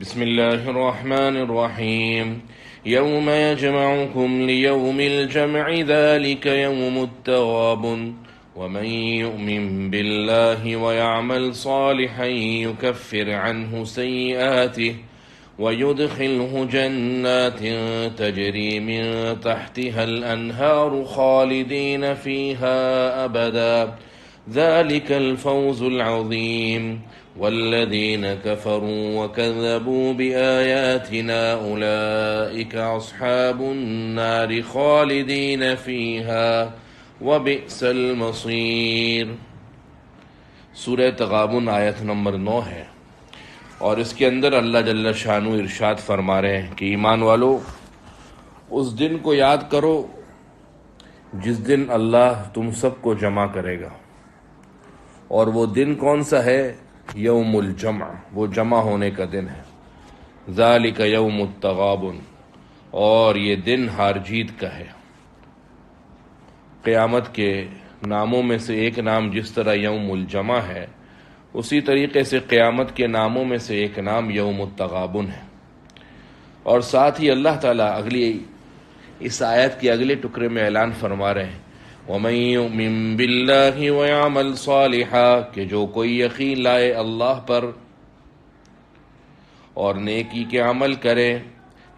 بسم الله الرحمن الرحيم يوم يجمعكم ليوم الجمع ذلك يوم التغابن ومن يؤمن بالله ويعمل صالحا يكفر عنه سيئاته ويدخله جنات تجري من تحتها الأنهار خالدين فيها أبدا ذلك الفوز العظيم والذين كفروا وكذبوا بآياتنا أولئك أصحاب النار خالدين فيها وبئس المصير۔ سورہ تغابن آیت نمبر 9 ہے، اور اس کے اندر اللہ جل شانہ ارشاد فرما رہے ہیں کہ ایمان والو، اس دن کو یاد کرو جس دن اللہ تم سب کو جمع کرے گا، اور وہ دن کون سا ہے؟ یوم الجمع، وہ جمع ہونے کا دن ہے۔ ذالک یوم التغابن، اور یہ دن ہار جیت کا ہے۔ قیامت کے ناموں میں سے ایک نام جس طرح یوم الجمع ہے، اسی طریقے سے قیامت کے ناموں میں سے ایک نام یوم التغابن ہے۔ اور ساتھ ہی اللہ تعالیٰ اس آیت کے اگلے ٹکڑے میں اعلان فرما رہے ہیں وَمَن يُؤْمِن بِاللَّهِ وَيَعْمَلْ صَالِحًا، کہ جو کوئی یقین لائے اللہ پر اور نیکی کے عمل کرے،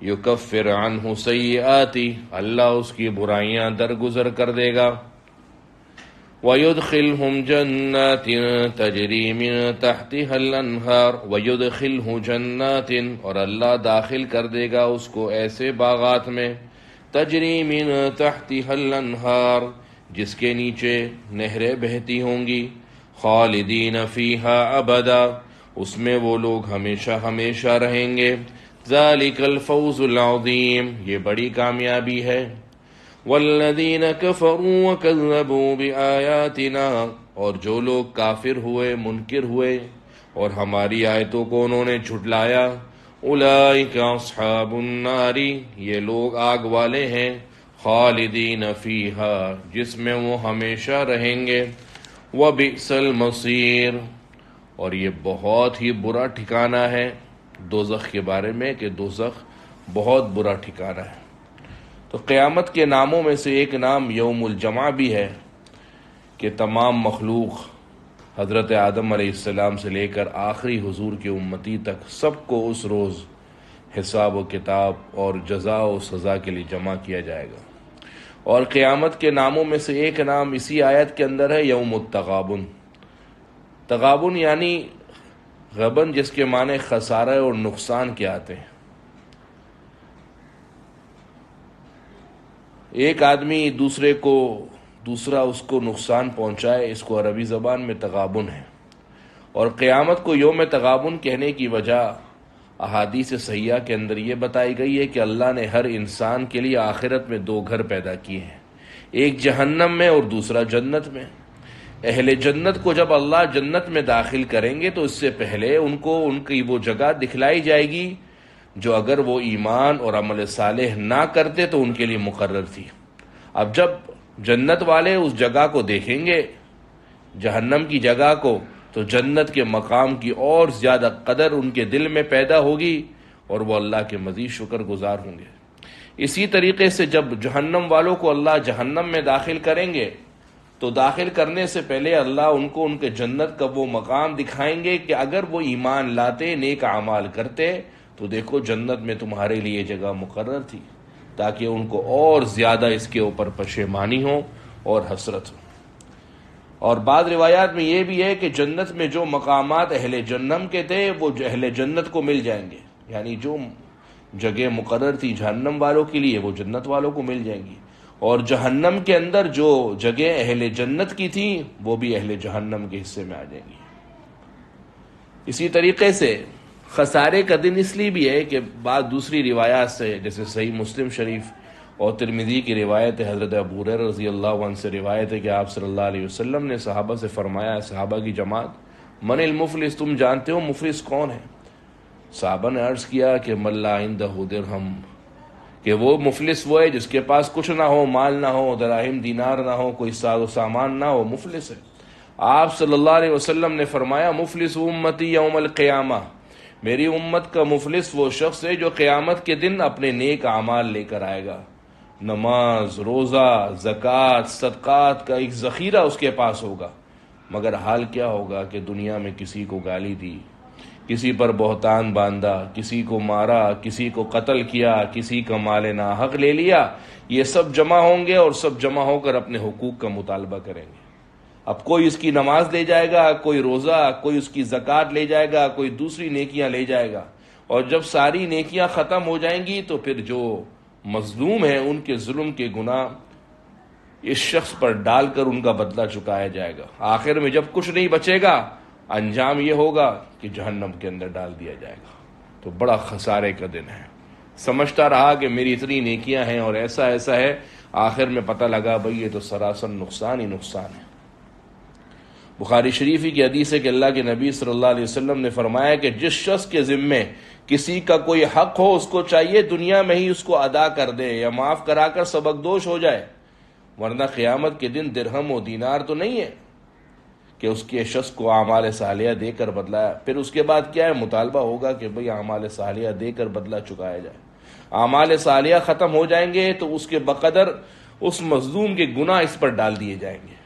یکفر عنہ سیئاتی، اللہ اس کی برائیاں درگزر کر دے گا، وَيُدْخِلْهُمْ جَنَّاتٍ تَجْرِي مِن تَحْتِهَا الْأَنْهَارُ، وَيُدْخِلْهُ جَنَّاتٍ، اور اللہ داخل کر دے گا اس کو ایسے باغات میں، تجری من تحتها الانہار، جس کے نیچے نہریں بہتی ہوں گی، خالدین فیہا ابدا، اس میں وہ لوگ ہمیشہ ہمیشہ رہیں گے۔ ذالک الفوز العظیم، یہ بڑی کامیابی ہے۔ والذین کفروا وکذبوا بآیاتنا، اور جو لوگ کافر ہوئے، منکر ہوئے اور ہماری آیتوں کو انہوں نے جھٹلایا، اولئک اصحاب النار، یہ لوگ آگ والے ہیں، خالدین فیہا، جس میں وہ ہمیشہ رہیں گے، وبئس المصیر، اور یہ بہت ہی برا ٹھکانہ ہے دوزخ کے بارے میں کہ دوزخ بہت برا ٹھکانہ ہے۔ تو قیامت کے ناموں میں سے ایک نام یوم الجمع بھی ہے کہ تمام مخلوق حضرت آدم علیہ السلام سے لے کر آخری حضور کی امتی تک سب کو اس روز حساب و کتاب اور جزا و سزا کے لیے جمع کیا جائے گا۔ اور قیامت کے ناموں میں سے ایک نام اسی آیت کے اندر ہے یوم التغابن۔ تغابن یعنی غبن، جس کے معنی خسارہ اور نقصان کے آتے ہیں۔ ایک آدمی دوسرا اس کو نقصان پہنچائے، اس کو عربی زبان میں تغابن ہے۔ اور قیامت کو یوم تغابن کہنے کی وجہ احادیث صحیحہ کے اندر یہ بتائی گئی ہے کہ اللہ نے ہر انسان کے لیے آخرت میں 2 گھر پیدا کیے ہیں، ایک جہنم میں اور دوسرا جنت میں۔ اہل جنت کو جب اللہ جنت میں داخل کریں گے تو اس سے پہلے ان کی وہ جگہ دکھلائی جائے گی جو اگر وہ ایمان اور عمل صالح نہ کرتے تو ان کے لیے مقرر تھی۔ اب جب جنت والے اس جگہ کو دیکھیں گے، جہنم کی جگہ کو، تو جنت کے مقام کی اور زیادہ قدر ان کے دل میں پیدا ہوگی اور وہ اللہ کے مزید شکر گزار ہوں گے۔ اسی طریقے سے جب جہنم والوں کو اللہ جہنم میں داخل کریں گے تو داخل کرنے سے پہلے اللہ ان کو ان کے جنت کا وہ مقام دکھائیں گے کہ اگر وہ ایمان لاتے، نیک اعمال کرتے تو دیکھو جنت میں تمہارے لیے جگہ مقرر تھی، تاکہ ان کو اور زیادہ اس کے اوپر پشیمانی ہو اور حسرت ہو۔ اور بعض روایات میں یہ بھی ہے کہ جنت میں جو مقامات اہل جہنم کے تھے وہ اہل جنت کو مل جائیں گے، یعنی جو جگہ مقرر تھی جہنم والوں کے لیے وہ جنت والوں کو مل جائیں گی، اور جہنم کے اندر جو جگہ اہل جنت کی تھی وہ بھی اہل جہنم کے حصے میں آ جائیں گی۔ اسی طریقے سے خسارے کا دن اس لیے بھی ہے کہ بعض دوسری روایات سے، جیسے صحیح مسلم شریف اور ترمذی کی روایت ہے، حضرت ابو ہریرہ رضی اللہ عنہ سے روایت ہے کہ آپ صلی اللہ علیہ وسلم نے صحابہ سے فرمایا، صحابہ کی جماعت، من المفلس، تم جانتے ہو مفلس کون ہے؟ صحابہ نے عرض کیا کہ من لا عندہ درہم، کہ وہ مفلس وہ ہے جس کے پاس کچھ نہ ہو، مال نہ ہو، دراہم دینار نہ ہو، کوئی ساز و سامان نہ ہو، مفلس ہے۔ آپ صلی اللہ علیہ وسلم نے فرمایا مفلس امتی یوم القیامہ، میری امت کا مفلس وہ شخص ہے جو قیامت کے دن اپنے نیک اعمال لے کر آئے گا، نماز، روزہ، زکوٰۃ، صدقات کا ایک ذخیرہ اس کے پاس ہوگا، مگر حال کیا ہوگا کہ دنیا میں کسی کو گالی دی، کسی پر بہتان باندھا، کسی کو مارا، کسی کو قتل کیا، کسی کا مال ناحق لے لیا۔ یہ سب جمع ہوں گے اور سب جمع ہو کر اپنے حقوق کا مطالبہ کریں گے۔ اب کوئی اس کی نماز لے جائے گا، کوئی روزہ، کوئی اس کی زکوٰۃ لے جائے گا، کوئی دوسری نیکیاں لے جائے گا، اور جب ساری نیکیاں ختم ہو جائیں گی تو پھر جو مظلوم ہیں ان کے ظلم کے گناہ اس شخص پر ڈال کر ان کا بدلہ چکایا جائے گا۔ آخر میں جب کچھ نہیں بچے گا، انجام یہ ہوگا کہ جہنم کے اندر ڈال دیا جائے گا۔ تو بڑا خسارے کا دن ہے۔ سمجھتا رہا کہ میری اتنی نیکیاں ہیں اور ایسا ہے، آخر میں پتہ لگا بھئی یہ تو سراسر نقصان ہی نقصان ہے۔ بخاری شریفی کی حدیث ہے کہ اللہ کے نبی صلی اللہ علیہ وسلم نے فرمایا کہ جس شخص کے ذمے کسی کا کوئی حق ہو، اس کو چاہیے دنیا میں ہی اس کو ادا کر دے یا معاف کرا کر سبکدوش ہو جائے، ورنہ قیامت کے دن درہم و دینار تو نہیں ہے کہ اس کے شخص کو اعمال صالحہ دے کر بدلایا۔ پھر اس کے بعد کیا ہے؟ مطالبہ ہوگا کہ بھئی اعمال صالحہ دے کر بدلہ چکایا جائے۔ اعمال صالحہ ختم ہو جائیں گے تو اس کے بقدر اس مظلوم کے گناہ اس پر ڈال دیے جائیں گے۔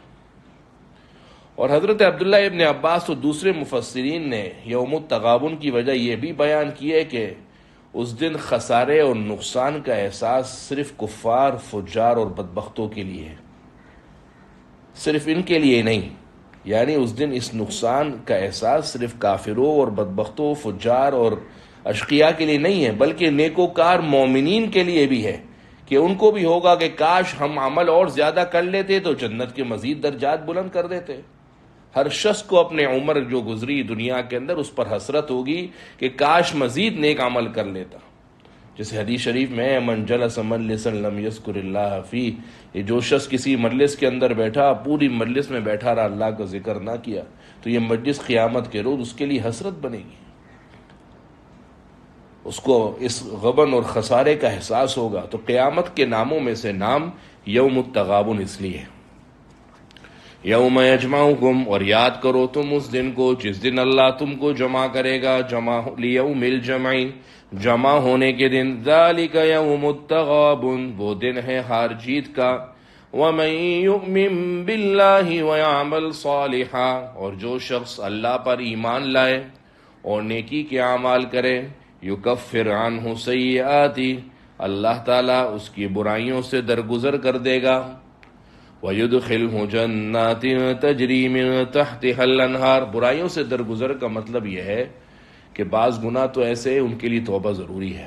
اور حضرت عبداللہ ابن عباس اور دوسرے مفسرین نے یوم التغابن کی وجہ یہ بھی بیان کی ہے کہ اس دن خسارے اور نقصان کا احساس صرف کفار، فجار اور بدبختوں کے لیے ہے، صرف ان کے لیے نہیں، یعنی اس دن اس نقصان کا احساس صرف کافروں اور بدبختوں، فجار اور اشقیاء کے لیے نہیں ہے، بلکہ نیکوکار مومنین کے لیے بھی ہے کہ ان کو بھی ہوگا کہ کاش ہم عمل اور زیادہ کر لیتے تو جنت کے مزید درجات بلند کر دیتے۔ ہر شخص کو اپنے عمر جو گزری دنیا کے اندر اس پر حسرت ہوگی کہ کاش مزید نیک عمل کر لیتا۔ جیسے حدیث شریف میں ہے من جلس مجلسا لم یذکر اللہ فیہ، یہ جو شخص کسی مجلس کے اندر بیٹھا، پوری مجلس میں بیٹھا رہا، اللہ کا ذکر نہ کیا، تو یہ مجلس قیامت کے روز اس کے لیے حسرت بنے گی، اس کو اس غبن اور خسارے کا احساس ہوگا۔ تو قیامت کے ناموں میں سے نام یوم التغابن اس لیے ہے۔ یوم یجمعکم، اور یاد کرو تم اس دن کو جس دن اللہ تم کو جمع کرے گا، جمع لیوم الجمع، جمع ہونے کے دن، ذالک یوم التغابن، وہ دن ہے ہار جیت کا۔ ومن یؤمن باللہ ویعمل صالحا، اور جو شخص اللہ پر ایمان لائے اور نیکی کے اعمال کرے، یکفر عنہ سیئاتی، اللہ تعالیٰ اس کی برائیوں سے درگزر کر دے گا۔ وَيُدْخِلْهُ جَنَّاتٍ تَجْرِي مِن تَحْتِهَا الْأَنْهَارُ، برائیوں سے درگزر کا مطلب یہ ہے کہ بعض گناہ تو ایسے ہیں ان کے لیے توبہ ضروری ہے،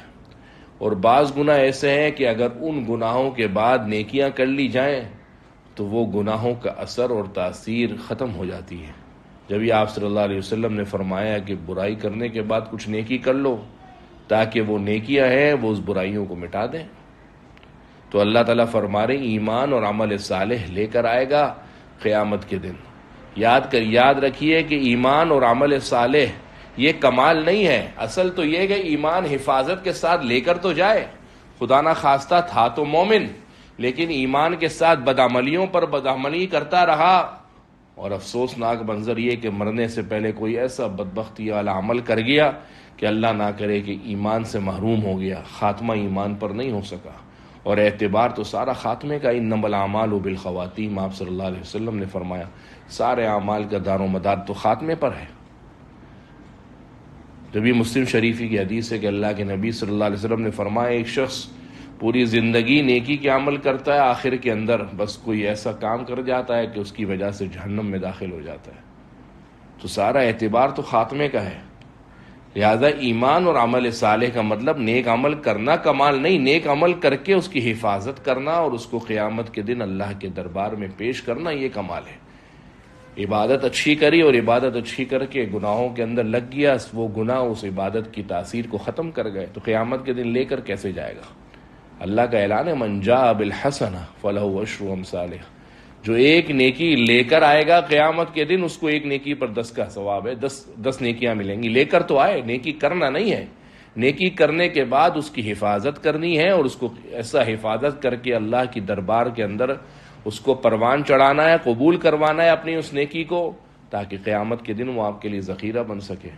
اور بعض گناہ ایسے ہیں کہ اگر ان گناہوں کے بعد نیکیاں کر لی جائیں تو وہ گناہوں کا اثر اور تاثیر ختم ہو جاتی ہے۔ جب یہ آپ صلی اللہ علیہ وسلم نے فرمایا کہ برائی کرنے کے بعد کچھ نیکی کر لو تاکہ وہ نیکیاں ہیں وہ اس برائیوں کو مٹا دیں، تو اللہ تعالیٰ فرما رہے ایمان اور عمل صالح لے کر آئے گا قیامت کے دن۔ یاد رکھیے کہ ایمان اور عمل صالح یہ کمال نہیں ہے، اصل تو یہ کہ ایمان حفاظت کے ساتھ لے کر تو جائے، خدا نہ خواستہ تھا تو مومن، لیکن ایمان کے ساتھ بدعملیوں پر بدعملی کرتا رہا، اور افسوسناک منظر یہ کہ مرنے سے پہلے کوئی ایسا بدبختی والا عمل کر گیا کہ اللہ نہ کرے کہ ایمان سے محروم ہو گیا، خاتمہ ایمان پر نہیں ہو سکا، اور اعتبار تو سارا خاتمے کا، انما الاعمال بالخواتیم، آپ صلی اللہ علیہ وسلم نے فرمایا سارے اعمال کا دار و مدار تو خاتمے پر ہے۔ جب یہ مسلم شریفی کی حدیث ہے کہ اللہ کے نبی صلی اللہ علیہ وسلم نے فرمایا ایک شخص پوری زندگی نیکی کے عمل کرتا ہے، آخر کے اندر بس کوئی ایسا کام کر جاتا ہے کہ اس کی وجہ سے جہنم میں داخل ہو جاتا ہے، تو سارا اعتبار تو خاتمے کا ہے۔ لہذا ایمان اور عمل صالح کا مطلب نیک عمل کرنا کمال نہیں، نیک عمل کر کے اس کی حفاظت کرنا اور اس کو قیامت کے دن اللہ کے دربار میں پیش کرنا، یہ کمال ہے۔ عبادت اچھی کری اور عبادت اچھی کر کے گناہوں کے اندر لگ گیا، وہ گناہ اس عبادت کی تاثیر کو ختم کر گئے، تو قیامت کے دن لے کر کیسے جائے گا؟ اللہ کا اعلان ہے من جاء بالحسنہ فلہ عشر امثالہا، جو ایک نیکی لے کر آئے گا قیامت کے دن اس کو ایک نیکی پر 10 کا ثواب ہے، 10 نیکیاں ملیں گی۔ لے کر تو آئے، نیکی کرنا نہیں ہے، نیکی کرنے کے بعد اس کی حفاظت کرنی ہے، اور اس کو ایسا حفاظت کر کے اللہ کی دربار کے اندر اس کو پروان چڑھانا ہے، قبول کروانا ہے اپنی اس نیکی کو، تاکہ قیامت کے دن وہ آپ کے لیے ذخیرہ بن سکے۔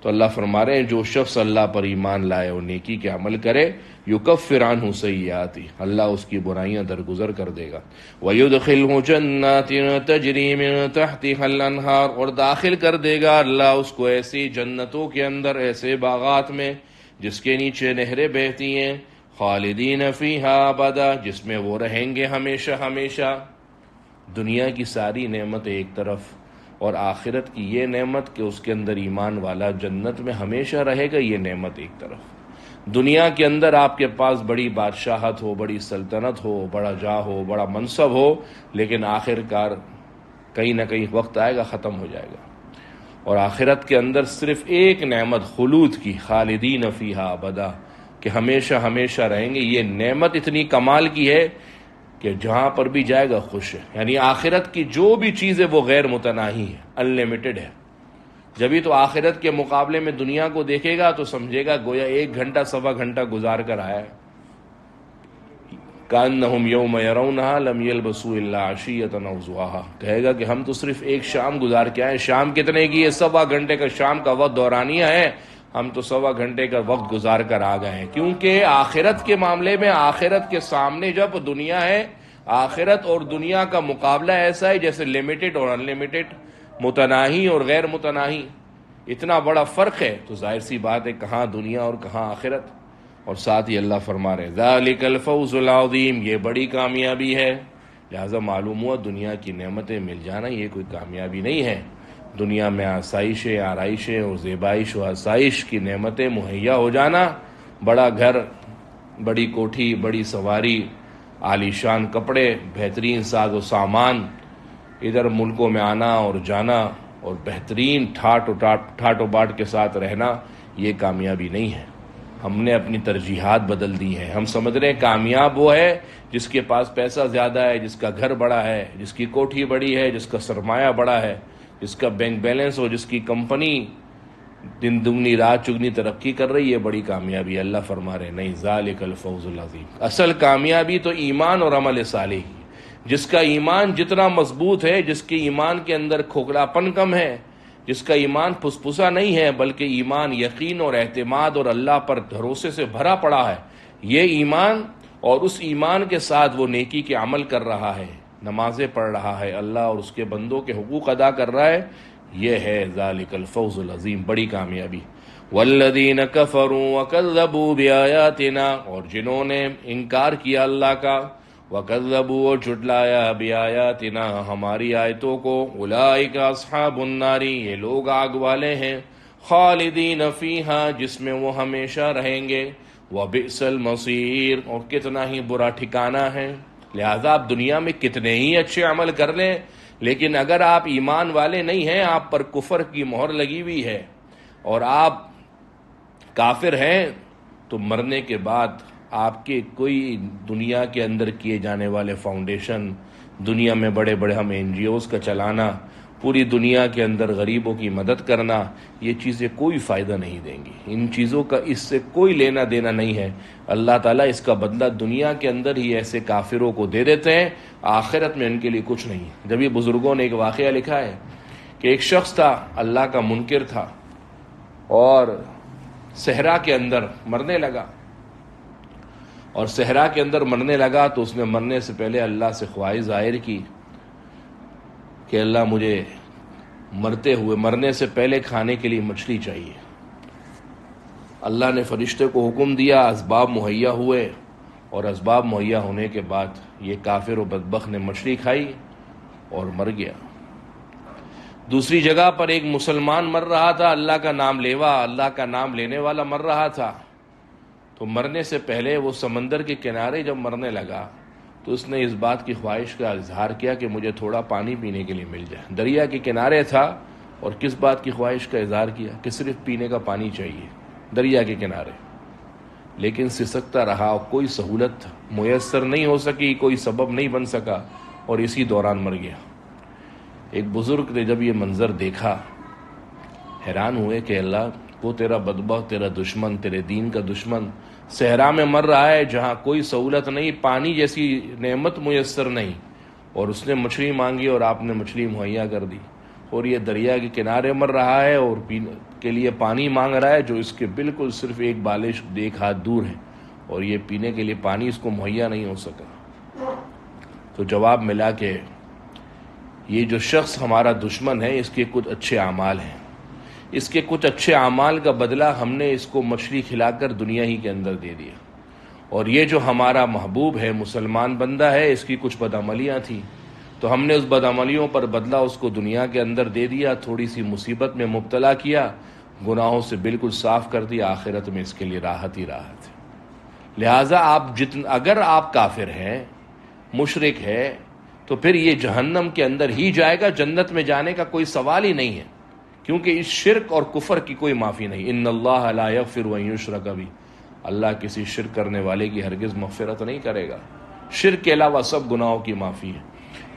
تو اللہ فرما رہے ہیں جو شخص اللہ پر ایمان لائے اور نیکی کے عمل کرے یکفر عنہ سیئاتی، اللہ اس کی برائیاں درگزر کر دے گا، وَيُدْخِلْهُ جَنَّاتٍ تَجْرِي مِن تَحْتِهَا الْأَنْهَارُ، اور داخل کر دے گا اللہ اس کو ایسی جنتوں کے اندر، ایسے باغات میں جس کے نیچے نہریں بہتی ہیں، خالدین فیہا ابدا، جس میں وہ رہیں گے ہمیشہ ہمیشہ۔ دنیا کی ساری نعمت ایک طرف اور آخرت کی یہ نعمت کہ اس کے اندر ایمان والا جنت میں ہمیشہ رہے گا، یہ نعمت ایک طرف۔ دنیا کے اندر آپ کے پاس بڑی بادشاہت ہو، بڑی سلطنت ہو، بڑا جاہ ہو، بڑا منصب ہو، لیکن آخر کار کہیں نہ کہیں وقت آئے گا ختم ہو جائے گا۔ اور آخرت کے اندر صرف ایک نعمت خلود کی، خالدین فیہا ابدا، کہ ہمیشہ ہمیشہ رہیں گے، یہ نعمت اتنی کمال کی ہے کہ جہاں پر بھی جائے گا خوش ہے۔ یعنی آخرت کی جو بھی چیز ہے وہ غیر متناہی ہے، ان لمیٹڈ ہے۔ جبھی تو آخرت کے مقابلے میں دنیا کو دیکھے گا تو سمجھے گا گویا 1 گھنٹہ سوا گھنٹہ گزار کر آیا ہے۔ کأنہم یوم یرونہا لم یلبسوا الا عشیۃ او ضحاها، کہے گا کہ ہم تو صرف ایک شام گزار کے آئے، شام کتنے کی ہے؟ سوا گھنٹے کا، شام کا وقت دورانیہ ہے، ہم تو سوا گھنٹے کا وقت گزار کر آ گئے ہیں۔ کیونکہ آخرت کے معاملے میں، آخرت کے سامنے جب دنیا ہے، آخرت اور دنیا کا مقابلہ ایسا ہے جیسے لمیٹڈ اور ان لمیٹڈ، متناہی اور غیر متناہی، اتنا بڑا فرق ہے، تو ظاہر سی بات ہے کہاں دنیا اور کہاں آخرت۔ اور ساتھ ہی اللہ فرما رہے ذالک الفوز العظیم، یہ بڑی کامیابی ہے۔ لہذا معلوم ہوا دنیا کی نعمتیں مل جانا یہ کوئی کامیابی نہیں ہے۔ دنیا میں آسائشیں، آرائشیں اور زیبائش و آسائش کی نعمتیں مہیا ہو جانا، بڑا گھر، بڑی کوٹھی، بڑی سواری، عالی شان کپڑے، بہترین ساز و سامان، ادھر ملکوں میں آنا اور جانا اور بہترین ٹھاٹ و باٹ کے ساتھ رہنا، یہ کامیابی نہیں ہے۔ ہم نے اپنی ترجیحات بدل دی ہیں۔ ہم سمجھ رہے ہیں کامیاب وہ ہے جس کے پاس پیسہ زیادہ ہے، جس کا گھر بڑا ہے، جس کی کوٹھی بڑی ہے، جس کا سرمایہ بڑا ہے، جس کا بینک بیلنس ہو، جس کی کمپنی دن دگنی رات چگنی ترقی کر رہی ہے، بڑی کامیابی۔ اللہ فرما رہے نہیں، ذالک الفوز العظیم، اصل کامیابی تو ایمان اور عمل صالح کی۔ جس کا ایمان جتنا مضبوط ہے، جس کے ایمان کے اندر کھوکھلاپن کم ہے، جس کا ایمان پھسپھسا نہیں ہے بلکہ ایمان یقین اور اعتماد اور اللہ پر بھروسے سے بھرا پڑا ہے، یہ ایمان، اور اس ایمان کے ساتھ وہ نیکی کے عمل کر رہا ہے، نمازیں پڑھ رہا ہے، اللہ اور اس کے بندوں کے حقوق ادا کر رہا ہے، یہ ہے ذالک الفوز العظیم، بڑی کامیابی۔ والذین کفروا وکذبوا بآیاتنا، اور جنہوں نے انکار کیا اللہ کا، وکذبوا، اور جھٹلایا بآیاتنا، ہماری آیتوں کو، اولئک اصحاب النار، یہ لوگ آگ والے ہیں، خالدین فیہا، جس میں وہ ہمیشہ رہیں گے، وبئس المصیر، اور کتنا ہی برا ٹھکانہ ہے۔ لہذا آپ دنیا میں کتنے ہی اچھے عمل کر لیں، لیکن اگر آپ ایمان والے نہیں ہیں، آپ پر کفر کی مہر لگی ہوئی ہے اور آپ کافر ہیں، تو مرنے کے بعد آپ کے کوئی دنیا کے اندر کیے جانے والے فاؤنڈیشن، دنیا میں بڑے بڑے ہم NGOs کا چلانا، پوری دنیا کے اندر غریبوں کی مدد کرنا، یہ چیزیں کوئی فائدہ نہیں دیں گی۔ ان چیزوں کا اس سے کوئی لینا دینا نہیں ہے۔ اللہ تعالیٰ اس کا بدلہ دنیا کے اندر ہی ایسے کافروں کو دے دیتے ہیں، آخرت میں ان کے لیے کچھ نہیں۔ جب یہ بزرگوں نے ایک واقعہ لکھا ہے کہ ایک شخص تھا، اللہ کا منکر تھا، اور صحرا کے اندر مرنے لگا، اور صحرا کے اندر مرنے لگا تو اس نے مرنے سے پہلے اللہ سے خواہش ظاہر کی کہ اللہ مجھے مرنے سے پہلے کھانے کے لیے مچھلی چاہیے۔ اللہ نے فرشتے کو حکم دیا، اسباب مہیا ہوئے، اور اسباب مہیا ہونے کے بعد یہ کافر و بدبخت نے مچھلی کھائی اور مر گیا۔ دوسری جگہ پر ایک مسلمان مر رہا تھا، اللہ کا نام لیوا، اللہ کا نام لینے والا مر رہا تھا، تو مرنے سے پہلے وہ سمندر کے کنارے جب مرنے لگا تو اس نے اس بات کی خواہش کا اظہار کیا کہ مجھے تھوڑا پانی پینے کے لیے مل جائے۔ دریا کے کنارے تھا اور کس بات کی خواہش کا اظہار کیا کہ صرف پینے کا پانی چاہیے، دریا کے کنارے۔ لیکن سسکتا رہا، کوئی سہولت میسر نہیں ہو سکی، کوئی سبب نہیں بن سکا، اور اسی دوران مر گیا۔ ایک بزرگ نے جب یہ منظر دیکھا، حیران ہوئے کہ اللہ، وہ تیرا بدبخت، تیرا دشمن، تیرے دین کا دشمن صحرا میں مر رہا ہے جہاں کوئی سہولت نہیں، پانی جیسی نعمت میسر نہیں، اور اس نے مچھلی مانگی اور آپ نے مچھلی مہیا کر دی، اور یہ دریا کے کنارے مر رہا ہے اور کے لیے پانی مانگ رہا ہے جو اس کے بالکل صرف ایک بالش ایک ہاتھ دور ہے، اور یہ پینے کے لیے پانی اس کو مہیا نہیں ہو سکا۔ تو جواب ملا کہ یہ جو شخص ہمارا دشمن ہے اس کے کچھ اچھے اعمال ہیں، اس کے کچھ اچھے اعمال کا بدلہ ہم نے اس کو مچھلی کھلا کر دنیا ہی کے اندر دے دیا، اور یہ جو ہمارا محبوب ہے مسلمان بندہ ہے اس کی کچھ بدعملیاں تھیں، تو ہم نے اس بدعملیوں پر بدلہ اس کو دنیا کے اندر دے دیا، تھوڑی سی مصیبت میں مبتلا کیا، گناہوں سے بالکل صاف کر دیا، آخرت میں اس کے لیے راحت ہی راحت ہے۔ لہٰذا اگر آپ کافر ہیں، مشرک ہے، تو پھر یہ جہنم کے اندر ہی جائے گا، جنت میں جانے کا کوئی سوال ہی نہیں ہے، کیونکہ اس شرک اور کفر کی کوئی معافی نہیں۔ ان اللہ لا یغفر ان یشرک بہ، اللہ کسی شرک کرنے والے کی ہرگز مغفرت نہیں کرے گا، شرک کے علاوہ سب گناہوں کی معافی ہے۔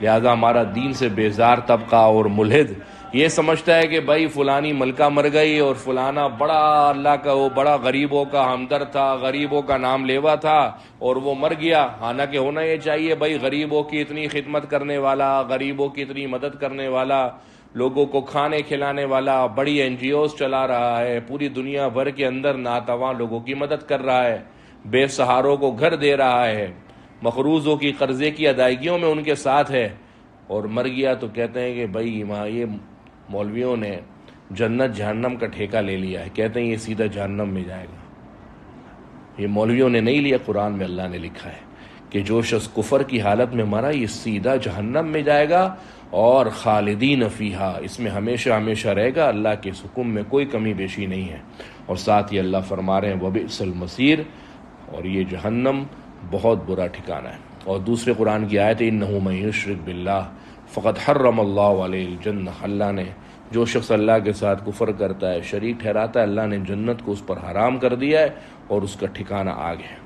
لہذا ہمارا دین سے بیزار طبقہ اور ملحد یہ سمجھتا ہے کہ بھائی فلانی ملکہ مر گئی اور فلانا بڑا اللہ کا وہ بڑا غریبوں کا ہمدرد تھا، غریبوں کا نام لیوا تھا اور وہ مر گیا۔ حالانکہ ہونا یہ چاہیے بھائی غریبوں کی اتنی خدمت کرنے والا، غریبوں کی اتنی مدد کرنے والا، لوگوں کو کھانے کھلانے والا، بڑی NGOs چلا رہا ہے، پوری دنیا بھر کے اندر ناتواں لوگوں کی مدد کر رہا ہے، بے سہاروں کو گھر دے رہا ہے، مقروضوں کی قرضے کی ادائیگیوں میں ان کے ساتھ ہے، اور مر گیا تو کہتے ہیں کہ بھائی یہ مولویوں نے جنت جہنم کا ٹھیکہ لے لیا ہے، کہتے ہیں یہ سیدھا جہنم میں جائے گا۔ یہ مولویوں نے نہیں لیا، قرآن میں اللہ نے لکھا ہے کہ جو شخص کفر کی حالت میں مرا یہ سیدھا جہنم میں جائے گا، اور خالدین فیہا، اس میں ہمیشہ ہمیشہ رہے گا، اللہ کے اس حکم میں کوئی کمی بیشی نہیں ہے۔ اور ساتھ ہی اللہ فرما رہے ہیں وبئس المصیر، اور یہ جہنم بہت برا ٹھکانہ ہے۔ اور دوسرے قرآن کی آیت انہ من یشرک باللہ فقد حرم اللہ علیہ الجنہ، اللہ نے جو شخص اللہ کے ساتھ کفر کرتا ہے، شریک ٹھہراتا ہے، اللہ نے جنت کو اس پر حرام کر دیا ہے، اور اس کا ٹھکانہ آگ ہے۔